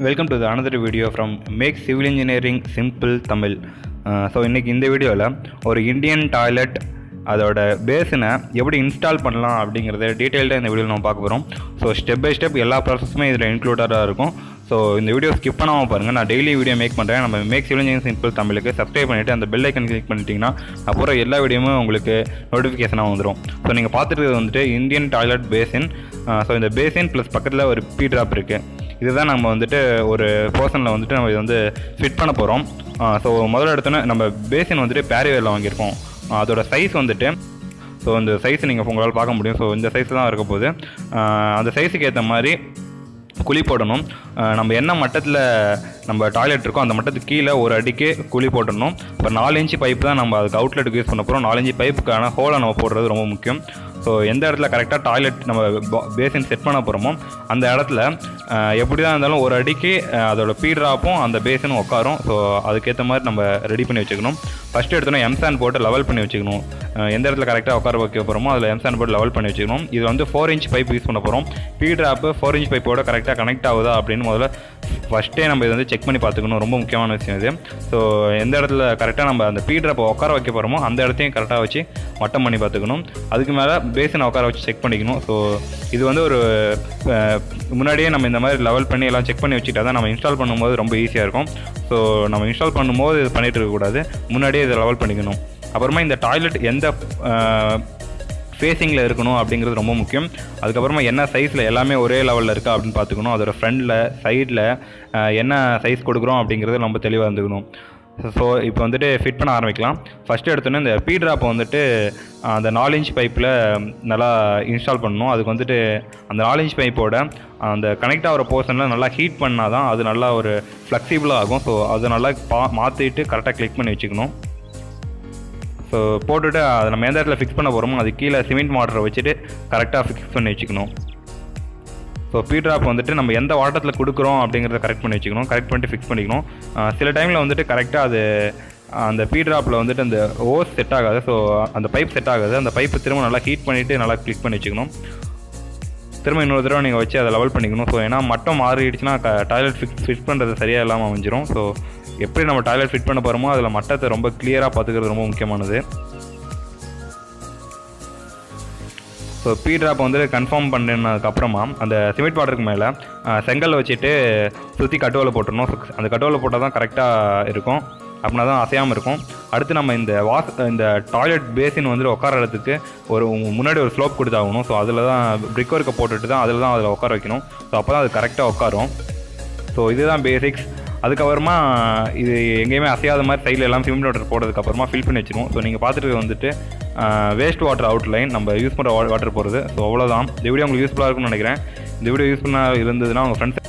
Welcome to the another video from Make Civil Engineering Simple Tamil. So இன்றைக்கி இந்த வீடியோவில் ஒரு இந்தியன் டாய்லெட் அதோட பேஸினை எப்படி இன்ஸ்டால் பண்ணலாம் அப்படிங்கிறத டீட்டெயில்டாக இந்த வீடியோவில் நம்ம பார்க்க போகிறோம். ஸோ ஸ்டெப் பை ஸ்டெப் எல்லா ப்ராசஸுமே இதில் இன்க்ளூடடாக இருக்கும். ஸோ இந்த வீடியோ ஸ்கிப் பண்ணாமல் பாருங்கள். நான் டெய்லி வீடியோ மேக் பண்ணுறேன். நம்ம மேக் சிவில் இன்ஜினியரிங் சிம்பிள் தமிழுக்கு சப்ஸ்கிரைப் பண்ணிவிட்டு அந்த பெல் ஐக்கன் கிளிக் பண்ணிட்டீங்கன்னா அப்புறம் எல்லா வீடியோவுமே உங்களுக்கு நோட்டிஃபிகேஷனாக வந்துடும். ஸோ நீங்கள் பார்த்துட்டு வந்துட்டு இந்தியன் டாய்லெட் பேசின். ஸோ இந்த பேசின் ப்ளஸ் பக்கத்தில் ஒரு பி ட்ராப் இருக்குது. இதுதான் நம்ம வந்துட்டு ஒரு போர்ஷனில் வந்துட்டு நம்ம இது வந்து ஃபிட் பண்ண போகிறோம். ஸோ முதல்ல எடுத்தோன்னே நம்ம பேசின் வந்துட்டு பேரிவேரில் வாங்கியிருக்கோம். அதோட சைஸ் வந்துட்டு ஸோ இந்த சைஸ் நீங்கள் உங்களால் பார்க்க முடியும். ஸோ இந்த சைஸ் தான் இருக்க போகுது. அந்த சைஸுக்கு ஏற்ற மாதிரி குழி போடணும். நம்ம என்ன மட்டத்தில் நம்ம டாய்லெட் இருக்கோ அந்த மட்டத்துக்கு கீழே ஒரு அடிக்கு குழி போடணும். இப்போ 4 இன்ச்சு பைப் தான் நம்ம அதுக்கு அவுட்லெட்டுக்கு யூஸ் பண்ண போகிறோம். 4 இன்ச்சு பைப்புக்கான ஹோலை நம்ம போடுறது ரொம்ப முக்கியம். ஸோ எந்த இடத்துல கரெக்டாக டாய்லெட் நம்ம பேசின் செட் பண்ண போகிறோமோ அந்த இடத்துல எப்படி தான் இருந்தாலும் ஒரு அடிக்கு அதோட பி ட்ராப்பும் அந்த பேசினும் உட்காரும். ஸோ அதுக்கேற்ற மாதிரி நம்ம ரெடி பண்ணி வச்சுக்கணும். ஃபஸ்ட்டு எடுத்தோன்னா எம்சாண்ட் போட்டு லெவல் பண்ணி வச்சுக்கணும். எந்த இடத்துல கரெக்டாக உட்கார வைக்க போகிறோமோ அதில் எம்சாண்ட் போட்டு லெவல் பண்ணி வச்சுக்கணும். இது வந்து 4 இன்ச் பைப் யூஸ் பண்ண போகிறோம். பி ட்ராப்பு 4 இன்ச் பைப்போட கரெக்டாக கனெக்ட் ஆகுதா அப்படின்னு முதல்ல ஃபஸ்ட்டே நம்ம இதை வந்து செக் பண்ணி பார்த்துக்கணும். ரொம்ப முக்கியமான விஷயம் இது. ஸோ எந்த இடத்துல கரெக்டாக நம்ம அந்த பி ட்ராப்பை உட்கார வைக்க போகிறோமோ அந்த இடத்தையும் கரெக்டாக வச்சு மட்டம் பண்ணி பார்த்துக்கணும். அதுக்கு மேலே பேசினை உட்கார வச்சு செக் பண்ணிக்கணும். ஸோ இது வந்து ஒரு முன்னாடியே நம்ம இந்த மாதிரி லெவல் பண்ணி எல்லாம் செக் பண்ணி வச்சுக்கிட்டா தான் நம்ம இன்ஸ்டால் பண்ணும்போது ரொம்ப ஈஸியாக இருக்கும். ஸோ நம்ம இன்ஸ்டால் பண்ணும்போது இது பண்ணிகிட்டு இருக்கக்கூடாது. முன்னாடியே இதை லெவல் பண்ணிக்கணும். அப்புறமா இந்த டாய்லெட் எந்த ஃபேஸிங்கில் இருக்கணும் அப்படிங்கிறது ரொம்ப முக்கியம். அதுக்கப்புறமா என்ன சைஸில் எல்லாமே ஒரே லெவலில் இருக்கா அப்படின்னு பார்த்துக்கணும். அதோட ஃப்ரண்டில் சைடில் என்ன சைஸ் கொடுக்குறோம் அப்படிங்கிறது ரொம்ப தெளிவாக இருந்துக்கணும். ஸோ இப்போ வந்துட்டு ஃபிட் பண்ண ஆரம்பிக்கலாம். ஃபஸ்ட்டு எடுத்தோன்னே இந்த பி ட்ராப்பை வந்துட்டு அந்த 4 இன்ச் பைப்பில் நல்லா இன்ஸ்டால் பண்ணணும். அதுக்கு வந்துட்டு அந்த 4 இன்ச் பைப்போட அந்த கனெக்ட் ஆகிற போர்ஷனில் நல்லா ஹீட் பண்ணால் தான் அது நல்லா ஒரு ஃப்ளெக்சிபிளாக ஆகும். ஸோ அதை நல்லா மாற்றிட்டு கரெக்டாக கிளிக் பண்ணி வச்சுக்கணும். ஸோ போட்டுட்டு அதை நம்ம எந்த இடத்துல ஃபிக்ஸ் பண்ண போகிறோமோ அது கீழே சிமெண்ட் மாட்டரை வச்சுட்டு கரெக்டாக ஃபிக்ஸ் பண்ணி வச்சுக்கணும். ஸோ பி ட்ராப் வந்துட்டு நம்ம எந்த வாட்டத்தில் கொடுக்குறோம் அப்படிங்கிறத கரெக்ட் பண்ணி வச்சுக்கணும். கரெக்ட் பண்ணிட்டு ஃபிக்ஸ் பண்ணிக்கணும். சில டைமில் வந்துட்டு கரெக்டாக அது அந்த பி ட்ராப்பில் வந்துட்டு அந்த ஓஸ் செட் ஆகாது. ஸோ அந்த பைப் செட் ஆகாது. அந்த பைப்பை திரும்ப நல்லா ஹீட் பண்ணிவிட்டு நல்லா கிளிக் பண்ணி வச்சுக்கணும். திரும்ப இன்னொரு தடவை நீங்கள் வச்சு அதை லெவல் பண்ணிக்கணும். ஸோ ஏன்னா மட்டம் மாறிடுச்சுன்னா டாய்லெட் ஃபிட் பண்ணுறது சரியாக இல்லாமல் அமைஞ்சிரும். ஸோ எப்படி நம்ம டாய்லெட் ஃபிட் பண்ண போகிறோமோ அதில் மட்டத்தை ரொம்ப கிளியராக பார்த்துக்கிறது ரொம்ப முக்கியமானது. ஸோ பி ட்ராப் வந்து கன்ஃபார்ம் பண்ணதுக்கப்புறமா அந்த சிமெண்ட் வாட்டருக்கு மேலே செங்கல் வச்சுட்டு சுற்றி கட்டுவலை போட்டுடணும். அந்த கட்டுவலை போட்டால் தான் கரெக்டாக இருக்கும். அப்படின்னா தான் அசையாமல் இருக்கும். அடுத்து நம்ம இந்த டாய்லெட் பேசின் வந்துட்டு உட்கார இடத்துக்கு முன்னாடி ஒரு ஸ்லோப் கொடுத்தாகணும். ஸோ அதில் தான் பிரிக் ஒர்க்கை போட்டுட்டு தான் அதில் உட்கார வைக்கணும். ஸோ அப்போ தான் அது கரெக்டாக உட்காரும். ஸோ இதுதான் பேசிக்ஸ். அதுக்கப்புறமா இது எங்கேயுமே அசையாத மாதிரி சைடில் எல்லாம் சிமெண்ட் வாட்டர் போடுறதுக்கப்புறமா ஃபில் பண்ணி வச்சுருவோம். ஸோ நீங்கள் பார்த்துட்டு வந்துட்டு வேஸ்ட் வாட்டர் அவுட்லைன் நம்ம யூஸ் பண்ணுற வாட்டர் போடுறது. ஸோ அவ்வளோதான். இந்த வீடியோ உங்களுக்கு யூஸ்ஃபுல்லாக இருக்கும்னு நினைக்கிறேன். இந்த வீடியோ யூஸ்ஃபுல்லாக இருந்ததுன்னா உங்கள் ஃப்ரெண்ட்ஸ்